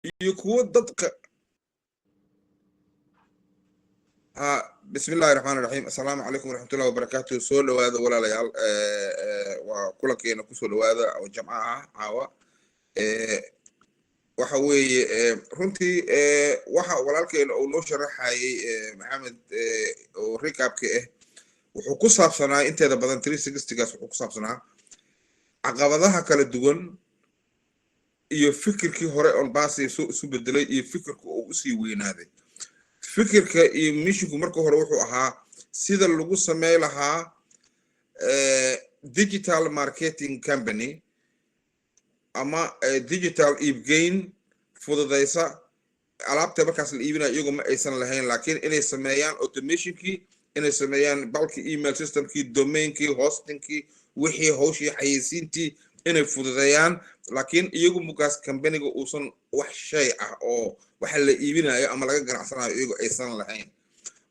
iyo kuwo dadka بسم الله الرحمن الرحيم السلام عليكم ورحمة الله وبركاته سؤال هذا ولا ليال وكل كينا كسول هذا أو جماعة عوا وحوي runtii waxa walaalkeen oo noo sharaxay maxamed oo recapka wuxuu ku saabsanaa inteeda badan 360gaas wuxuu ku saabsanaa caqabadaha kala duwan iyo fikirkii hore on baasi isu bedelay iyo fikirka uu u sii weynaaday fikirka iyo mishinku marka hore wuxuu ahaa sida lagu sameey lahaa digital marketing company ama digital e-gain fududaysa alaabta markaas la iibinayo iyagu ma aysan lahayn laakiin inay sameeyaan automationkii inay sameeyaan balki email systemkii domainkii hostingkii wixii hawshii xayeysiintii inay fududeeyaan laakiin iyagu mukaas companyga uusan wax shay ah oo waxa la iibinayo ama laga ganacsanayo iyagu aysan lahayn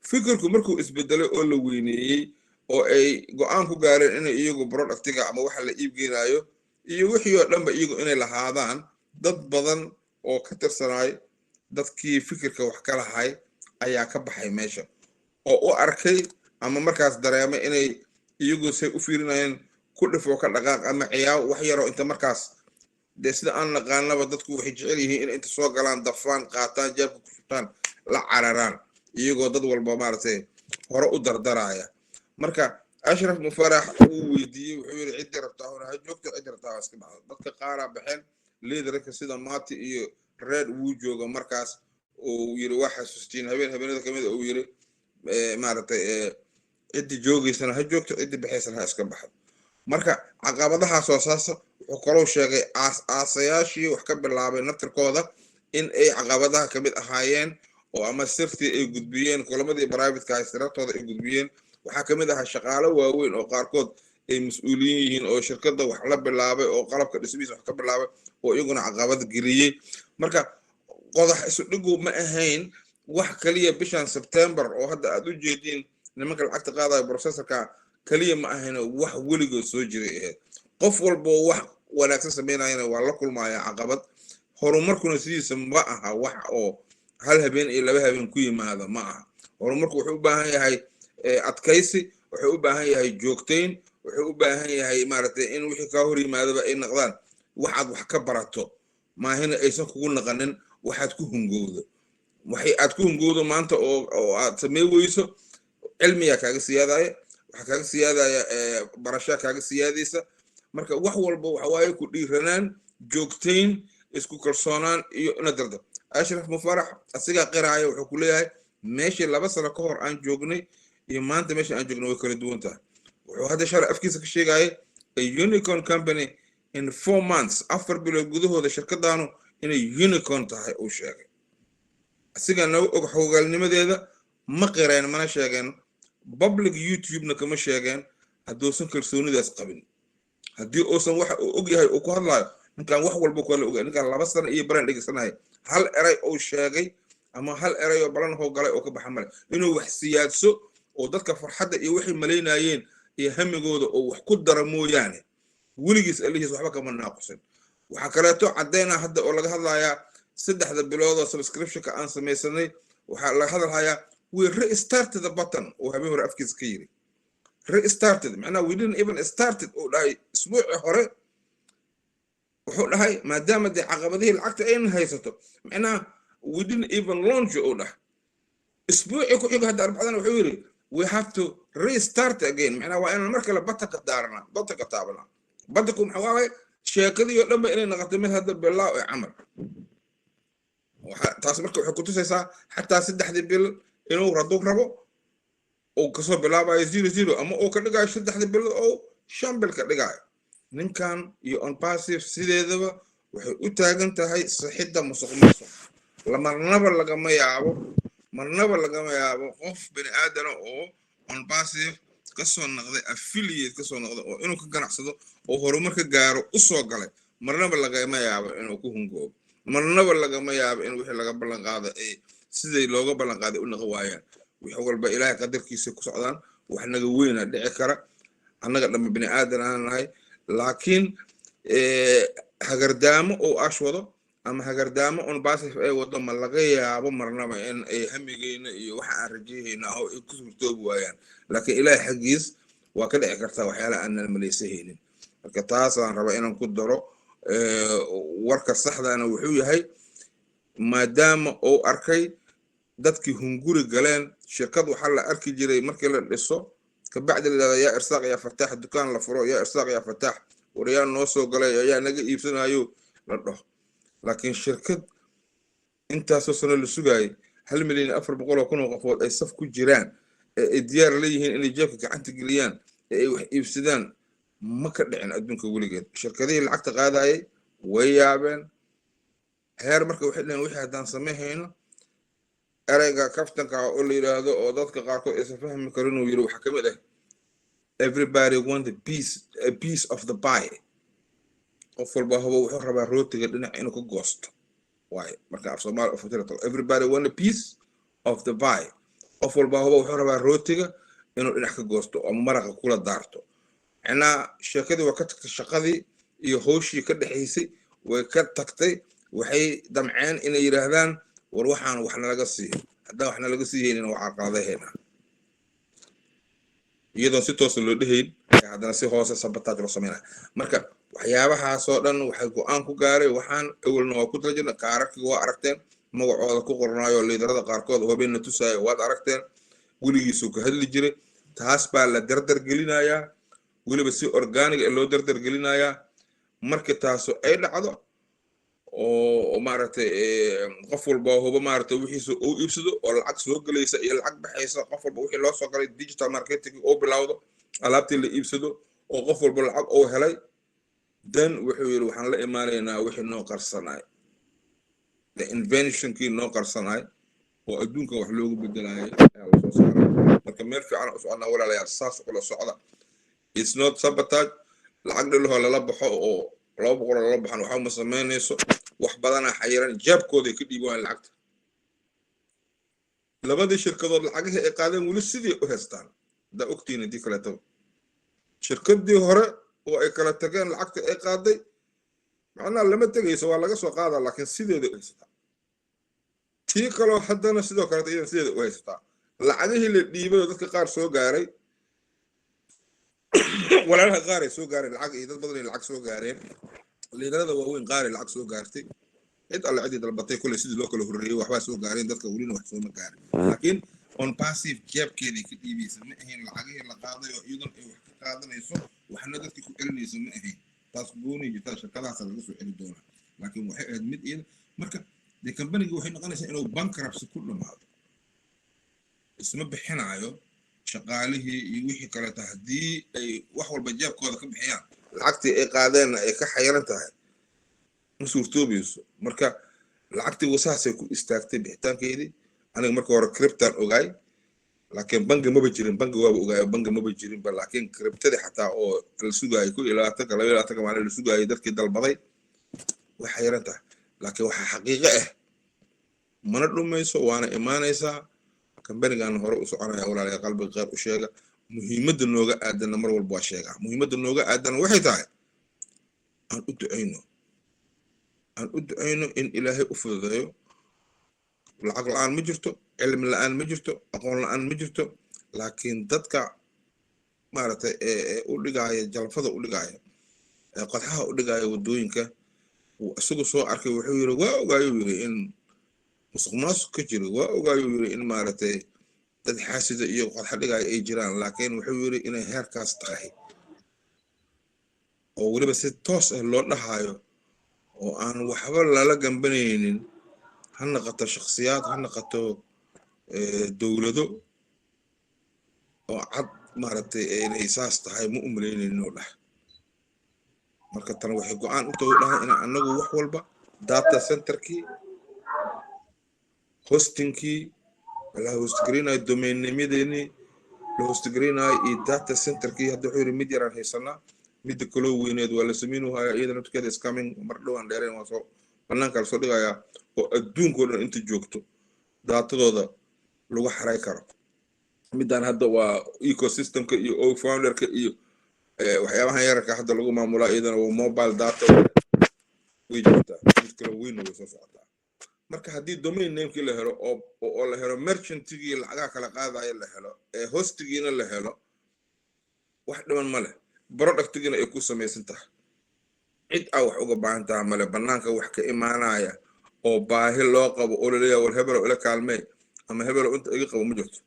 fikirku markuu isbedelay oo la weyneeyey oo ay go'aan ku gaareen inay iyagu productiga ama waxa la iibgeynayo iyo wixii oo dhanba iyagu inay lahaadaan dad badan oo ka tirsanay dadkii fikirka wax ka lahay ayaa ka baxay meesha oo u arkay ama markaas dareemay inay iyagu say u fiirinayeen ku dhifo ka dhaqaaq ama ciyaaw wax yar oo inta markaas de sida aan naqaanaba dadku waxay jecel yihiin in inta soo galaan dafaan qaataan jeebka ku shubtaan la cararaan iyagoo dad walba maaragtay hore u dardaraya marka ashraf mufarax uu weydiiyey wuxuu yiri cid rabtaa hore ha joogto cid rabtaa iska baxdo dadka qaara baxeen leaderka sida Mati iyo Red wuu jooga markaas oo yiri waxa xasuustiin habeenada kamid uu yiri maaragtay cid joogeysana ha joogto cid baxaysana ha iska baxdo marka caqabadaha soo saasa wuxuu kaloo sheegay aasayaashii wax ka bilaabay naftirkooda in ay caqabadaha kamid ahaayeen oo ama sirtii ay gudbiyeen kulamadii private-ka ay sirtooda ay gudbiyeen waxa kamid ah shaqaale waaweyn oo qaarkood ay mas'uuliyiin yihiin oo shirkadda wax la bilaabay oo qalabka dhismihiisa wax ka bilaabay oo iyaguna caqabad geliyay marka qodax isu dhigu ma ahayn wax kaliya bishan September oo hadda aad u jeedin nimanka lacagta qaadaya processorka kaliya ma ahayn wax weligood soo jiray qof walba wax wanaagsan sameynayna waa la kulmaya caqabad horumarkuna sidiisa ma aha wax oo hal habeen iyo laba habeen ku yimaado ma aha horumarku wuxuu u baahan yahay adkaysi wuxuu u baahan yahay joogteyn wuxuu u baahan yahay maaragtay in wixii ka hor yimaadaba ay noqdaan waxaad wax ka barato maahina aysan kugu naqanin waxaad ku hungowdo waxay aad ku hungowdo maanta oo aad samey weyso cilmiga kaaga siyaadaya waxa kaaga siyaadaya barasha kaaga siyaadaysa marka wax walba waxa waaye ku dhiiranaan joogteyn isku kalsoonaan iyo nadarda ashraf mufarax asiga qiraaya wuxuu ku leeyahay meeshii 2 sano ka hor aan joognay iyo maanta meeshii aan joognay way kala duwan tahay wuxuu hadda shar afkiisa ka sheegay a unicorn company in 4 months after bilood gudahooda shirkadaanu inay unicorn tahay uu sheegay asiga noo og xogaalnimadeeda ma qireen mana sheegeen public youtube na kama sheegeen haddoosan kalsoonidaas qabin haddii uusan waxa uu og yahay uu ku hadlayo ninkan wax walba kala ogaa ninkan 2 sano iyo baran dhigisanahay hal eray uu sheegay ama hal eray oo balan hoo galay oo ka baxa male inuu wax siyaadso oo dadka farxadda iyo wixii maleynayeen iyo hamigooda oo wax ku dara mooyaane weligiis alihiis waxba kama naaqusin waxa kaleeto cadeena hadda oo laga hadlayaa 3 bilood oo subscription-ka aan sameeysanay waxa laga hadlayaa we restarted the button oo habeen hore afkiisa ka yiri restarted macna we didn't even started oo dhahay isbuuci hore wuxuu dhahay maadaama de caqabadihii lacagta ay haysato macna we didn't even launch oo dhahay isbuuci ku xiga hadda arbacadan wuxuu yiri we have to restart again macna waa in mar kale batanka daarna batanka taabana batanku waxa waaye sheekadii oo dhanba inay noqoto mid hadda bilaa oo camal waxa taas marka waxay ku tusaysaa xataa 3 bil inuu rabo oo ka soo bilaabayo 00 ama oo ka dhigayo 3 bil oo 5 bil ka dhigayo ninkan iyo on passive sideedaba waxay u taagan tahay saxida musuqmaasuq marnaba lagama yaabo qof bini aadan oo on passive ka soo noqday affiliate ka soo noqday oo inuu ka ganacsado oo horumar ka gaaro u soo galay marnaba lagama yaabo inuu ku hungoobo marnaba lagama yaabo in wixii laga ballan qaaday ay sidii looga ballan qaaday u noqon waayaan wixii walba ilaahay qadarkiisa ku socdaan wax naga weyn dhici kara annaga dhamma bini aadan aan nahay laakiin hagardaamo oo ashwado ama hagardaamo on baasif ay wado ma laga yaabo marnaba in ay hamigeyna iyo waxa aan rajayhayna oo ay ku suurtoobi waayaan laakiin ilaahay xaggiis waa ka dhici kartaa waxyaalaha aanan malaysahaynin marka taasaan raba inaan ku daro warka saxdaana wuxuu yahay maadaama uu arkay dadkii hunguri galeen shirkad waxaa la arki jiray markii la dhiso kabacdi la yaa irsaaq yaa fataax dukaan la furo yaa irsaaq yaa fataax wariyaa noo soo galay ayaa naga iibsanayo la dhaho laakiin shirkad intaasoo sano la sugaayay 1,400,000 oo qofood ay saf ku jiraan ay diyaar leeyihiin inay jeebka gacanta geliyaan ay wax iibsadaan ma ka dhicin adduunka weligeed shirkadihii lacagta qaadayay way yaabeen heer marka waxay leeyihiin wixii haddaan sameeyayno erayga kaftanka oo la yiraahdo oo dadka qaarkood aysan fahmi karin uu yiri waxa ka mid ah everybody want a piece of the pie qof walba wuxuu rabaa rootiga dhinac inuu ka goosto waay marka af Soomaali u fitirato everybody want a piece of the pie qof walba wuxuu rabaa rootiga inuu dhinac ka goosto oo maraqa kula daarto ana shirkadii waa ka tagtay shaqadii iyo hooshii ka dhaxaysay way ka tagtay waxay damceen inay yiraahdaan war waxaan waxna laga siiyo hadda waxna laga siiyeenina waa carqaladayna iyadoo si toos loo dhahayn haddana si hoose sabataaj loo sameeyay marka waxyaabahaas oo dhan waxay go'aan ku gaaray waxaan awalna waa ku tarjina qaararkii waa aragteen magacooda ku qornaayo liidarada qaarkood hubinna tusaayo waad aragteen weligiisu ka hadli jiray taas baa la dardar gelinayaa weliba si organic loo dardar gelinayaa marka taas ay dhacdo oo maaragtay qof walba hubo maaragtay wixiisa uu iibsado oo lacag soo galaysa iyo lacag baxaysa qof walba wixii loo soo galay digital marketing oo bilowdo alaabtii la iibsado oo qof walba lacag oo helay dan wuxuu yiri waxaan la imaanaynaa wixii noo qarsanay the invention kii noo qarsanay oo adduunka wax loogu bedelayay ayaa la soo saaray marka meel fiican u socona walaalayaal saas ula socda it's not sabotage lacag dhalo la baxo oo 200 la baxan waxa ma sameynayso wax badan xayiran jeebkooda ka dhiibaan lacagta labadii shirkadood lacagaha ay qaadeen wali sidii u haystaan da ogtiina dii kala tago shirkadii hore oo ay kala tageen lacagta ay qaaday macna lama tagayso waa laga soo qaadaa laakiin sideeda u haystaa tii kale haddana sidoo kale iyada sideeda u haystaa lacagihii la dhiibay dadka qaar soo gaaray walaalaha qaar ay soo gaareen lacag iyo dad badan lacag soo gaareen liidarada waaweyn qaar ay lacag soo gaartay cid alla cidi dalbatay kulay sidii loo kala horreeyay waxba soo gaareen dadka waliina wax soo ma gaarin laakiin on passive jeebkeedii ka dhiibaysa ma ahayn lacagihii la qaaday oo iyadan ay wax ka qaadanayso waxna dadkii ku celinayso ma ahayn taas gooni jirta shirkadahaas laga soo celi doonaa laakiin waxay ahayd mid iyada marka de company-ga waxay noqonaysaa inuu bankruptcy ku dhamaado isma bixinaayo shaqaalihii iyo wixii kale haddii ay wax walba jeebkooda ka bixiyaan lacagtii ay qaadeen ay ka xayiran tahay ma suurtoobayso marka lacagtii wasaasay ku istaagtay bixitaankeedii aniga marka hore cryptan ogaay laakiin bangi maba jirin bangi waaba ogaay bangi maba jirin ba laakiin cryptadii xataa oo la sugaayay ku ilaa 22 maalin la sugaayay dadkii dalbaday way xayiran tahay laakiin waxa xaqiiqo ah mana dhumayso waana imaanaysaa كمبرجان هراء سعنا ولا قلب غير وشيء مهمة النوجا أدنى مر والباشيجا مهمة النوجا أدنى واحد هاي أن أدعينه إن إلهي أفضله العقل الآن مجرته علم الآن مجرته أقول الآن مجرته لكن تذكر مارت أقول جاي جلفظة أقول جاي قد ها أقول جاي ودوينك وأسوق سوء أركي وحيره وجاي إن مسخماس كجري وأوجايو إن مارتي تحسد إيو قد حد جاي أي جيران لكن وحيوري إن هيركاس تاعي أو بس توس اللون هايو وأنا وحول لا جنبنين هنقطة شخصيات هنقطة دولة وعد مارتي إن إحساس تاعي مؤمنين إنه له مركز تنوح جوعان وتقولها إن أنا جوح والبا داتا سنتر كي hostingkii la hostgreenay domain nameedeni la hostgreenay data centerkii hadda wuxuu mid yaraan haysanaa mid kale weyneed waa la sameeyay iyadana tukada scamming mar dhawaan dheereen waa soo banaanka soo dhigaya oo adduunka oo dhan inta joogto datadooda lagu xaray karo midaan hadda waa ecosystemka iyo founderka iyo waxyaabaha yararka hadda lagu maamulaa iyadana waa mobile data way jirtaa kale weyn way soo socotaa marka haddii domain namekii la helo oo la helo merchantigii lacagaha kala qaadaya la helo hostigiina la helo wax dhiman ma leh productigiina ay ku samaysan tahay cid aa wax uga baahan tahay male bannaanka wax ka imaanaya oo baahi loo qabo oo laleeyahay war hebelo ila kaalmee ama hebelo inta iga qabo ma jirto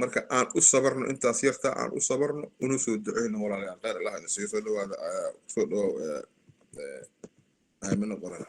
marka aan u sabarno intaas yarta aan u sabarno unu soo duceyno walaalayaal khayr allah idin siiyo soo dhawaada soo dhawo aamino qoran